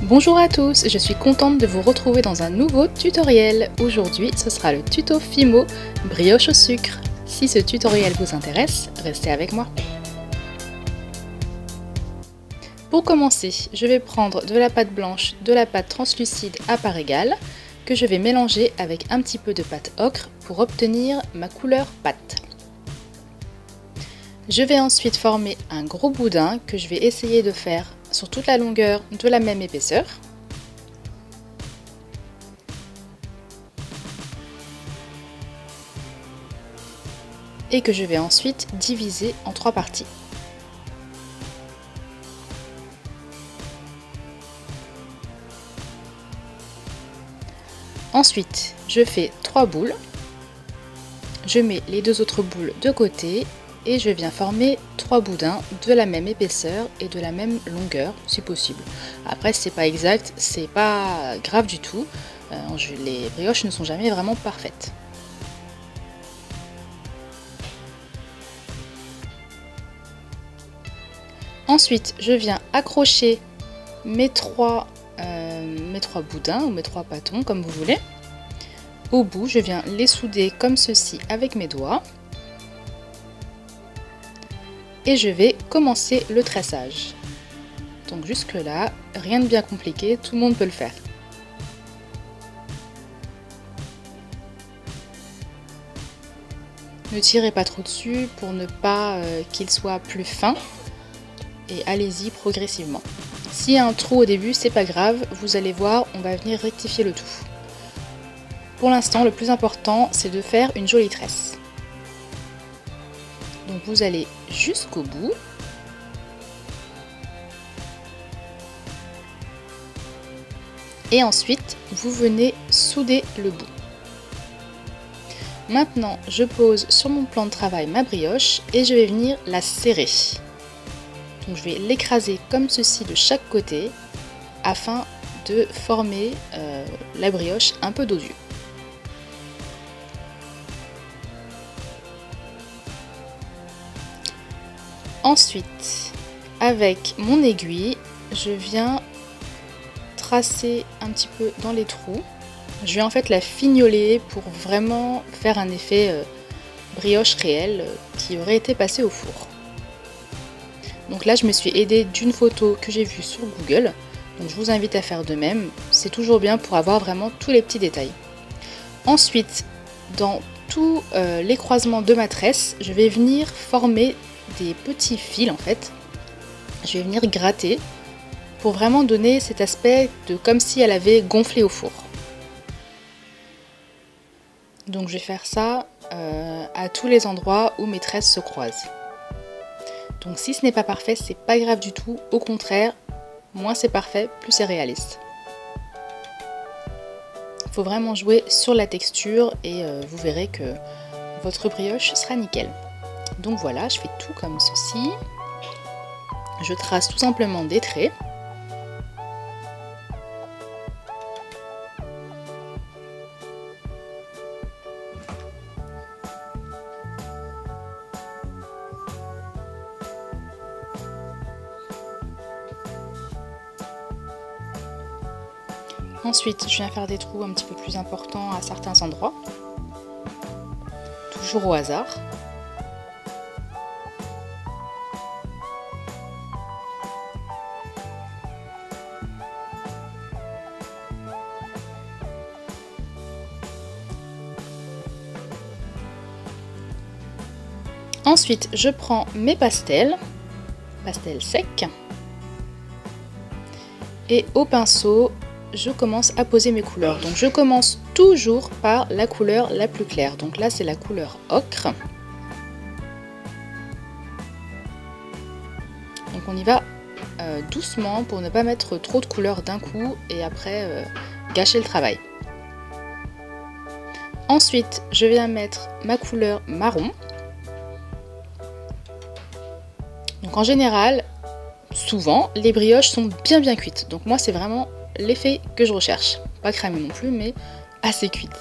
Bonjour à tous, je suis contente de vous retrouver dans un nouveau tutoriel. Aujourd'hui, ce sera le tuto Fimo brioche au sucre. Si ce tutoriel vous intéresse, restez avec moi. Pour commencer, je vais prendre de la pâte blanche, de la pâte translucide à part égale, que je vais mélanger avec un petit peu de pâte ocre pour obtenir ma couleur pâte. Je vais ensuite former un gros boudin que je vais essayer de faire sur toute la longueur de la même épaisseur. Et que je vais ensuite diviser en 3 parties. Ensuite, je fais 3 boules. Je mets les 2 autres boules de côté et je viens former 3 boudins de la même épaisseur et de la même longueur si possible. Après, si c'est pas exact, c'est pas grave du tout. Les brioches ne sont jamais vraiment parfaites. Ensuite, je viens accrocher mes 3 boudins ou mes 3 pâtons comme vous voulez. Au bout, je viens les souder comme ceci avec mes doigts. Et je vais commencer le tressage. Donc jusque là, rien de bien compliqué, tout le monde peut le faire. Ne tirez pas trop dessus pour ne pas qu'il soit plus fin. Et allez-y progressivement. S'il y a un trou au début, c'est pas grave, vous allez voir, on va venir rectifier le tout. Pour l'instant, le plus important, c'est de faire une jolie tresse. Donc vous allez jusqu'au bout. Et ensuite, vous venez souder le bout. Maintenant, je pose sur mon plan de travail ma brioche et je vais venir la serrer. Donc je vais l'écraser comme ceci de chaque côté afin de former la brioche un peu dos-yeux. Ensuite, avec mon aiguille, je viens tracer un petit peu dans les trous. Je vais en fait la fignoler pour vraiment faire un effet brioche réelle qui aurait été passée au four. Donc là, je me suis aidée d'une photo que j'ai vue sur Google. Donc je vous invite à faire de même. C'est toujours bien pour avoir vraiment tous les petits détails. Ensuite, dans tout les croisements de ma tresse, je vais venir former des petits fils en fait. Je vais venir gratter pour vraiment donner cet aspect de comme si elle avait gonflé au four. Donc je vais faire ça à tous les endroits où mes tresses se croisent. Donc si ce n'est pas parfait, c'est pas grave du tout, au contraire, moins c'est parfait, plus c'est réaliste. Il faut vraiment jouer sur la texture et vous verrez que votre brioche sera nickel. Donc voilà, je fais tout comme ceci. Je trace tout simplement des traits. Ensuite, je viens faire des trous un petit peu plus importants à certains endroits. Toujours au hasard. Ensuite, je prends mes pastels secs, et au pinceau, je commence à poser mes couleurs. Donc je commence toujours par la couleur la plus claire. Donc là, c'est la couleur ocre. Donc on y va doucement pour ne pas mettre trop de couleurs d'un coup et après gâcher le travail. Ensuite, je viens mettre ma couleur marron. Donc en général, souvent, les brioches sont bien cuites. Donc moi, c'est vraiment l'effet que je recherche. Pas cramée non plus, mais assez cuite.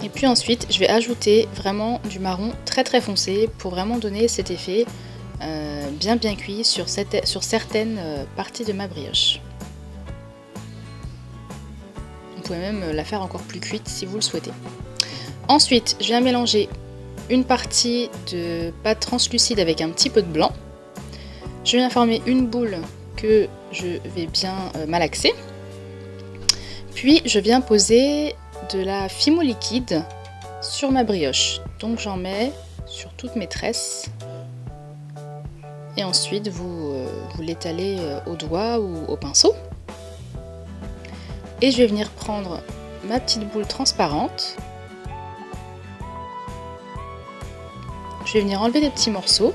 Et puis ensuite, je vais ajouter vraiment du marron très très foncé pour vraiment donner cet effet bien cuit sur certaines parties de ma brioche. Vous pouvez même la faire encore plus cuite si vous le souhaitez. Ensuite, je viens mélanger une partie de pâte translucide avec un petit peu de blanc. Je viens former une boule que je vais bien malaxer. Puis je viens poser de la fimo liquide sur ma brioche. Donc j'en mets sur toutes mes tresses. Et ensuite vous l'étalez au doigt ou au pinceau. Et je vais venir prendre ma petite boule transparente. Je vais venir enlever des petits morceaux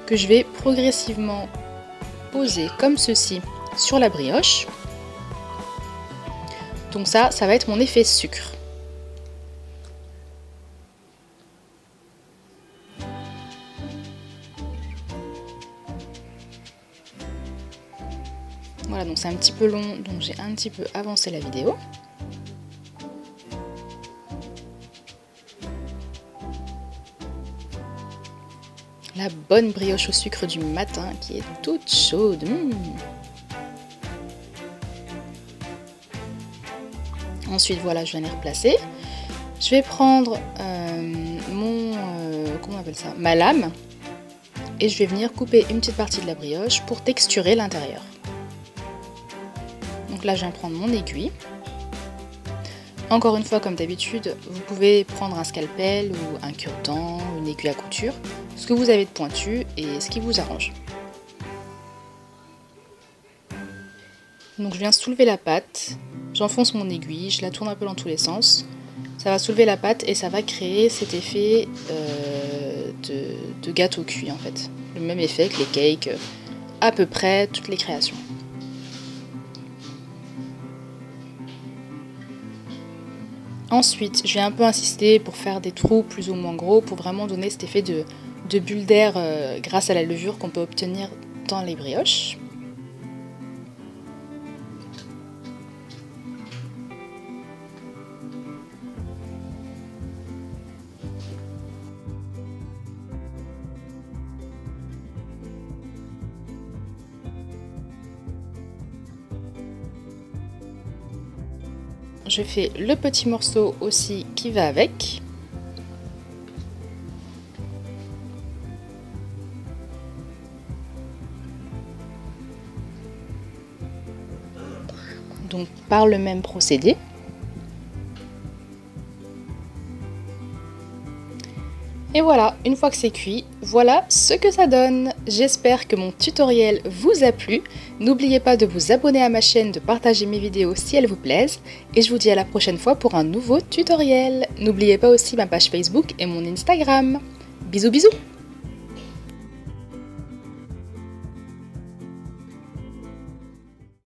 que je vais progressivement poser comme ceci sur la brioche. Donc ça va être mon effet sucre. Voilà, donc c'est un petit peu long, donc j'ai un petit peu avancé la vidéo. La bonne brioche au sucre du matin qui est toute chaude. Ensuite, voilà, je viens les replacer. Je vais prendre comment on appelle ça, ma lame, et je vais venir couper une petite partie de la brioche pour texturer l'intérieur. Donc là, je viens prendre mon aiguille. Encore une fois, comme d'habitude, vous pouvez prendre un scalpel ou un cure-dent, une aiguille à couture, ce que vous avez de pointu et ce qui vous arrange. Donc je viens soulever la pâte, j'enfonce mon aiguille, je la tourne un peu dans tous les sens. Ça va soulever la pâte et ça va créer cet effet de gâteau cuit en fait. Le même effet que les cakes, à peu près toutes les créations. Ensuite, je vais un peu insister pour faire des trous plus ou moins gros pour vraiment donner cet effet de bulle d'air grâce à la levure qu'on peut obtenir dans les brioches. Je fais le petit morceau aussi qui va avec. Donc par le même procédé. Et voilà, une fois que c'est cuit, voilà ce que ça donne. J'espère que mon tutoriel vous a plu. N'oubliez pas de vous abonner à ma chaîne, de partager mes vidéos si elles vous plaisent. Et je vous dis à la prochaine fois pour un nouveau tutoriel. N'oubliez pas aussi ma page Facebook et mon Instagram. Bisous bisous!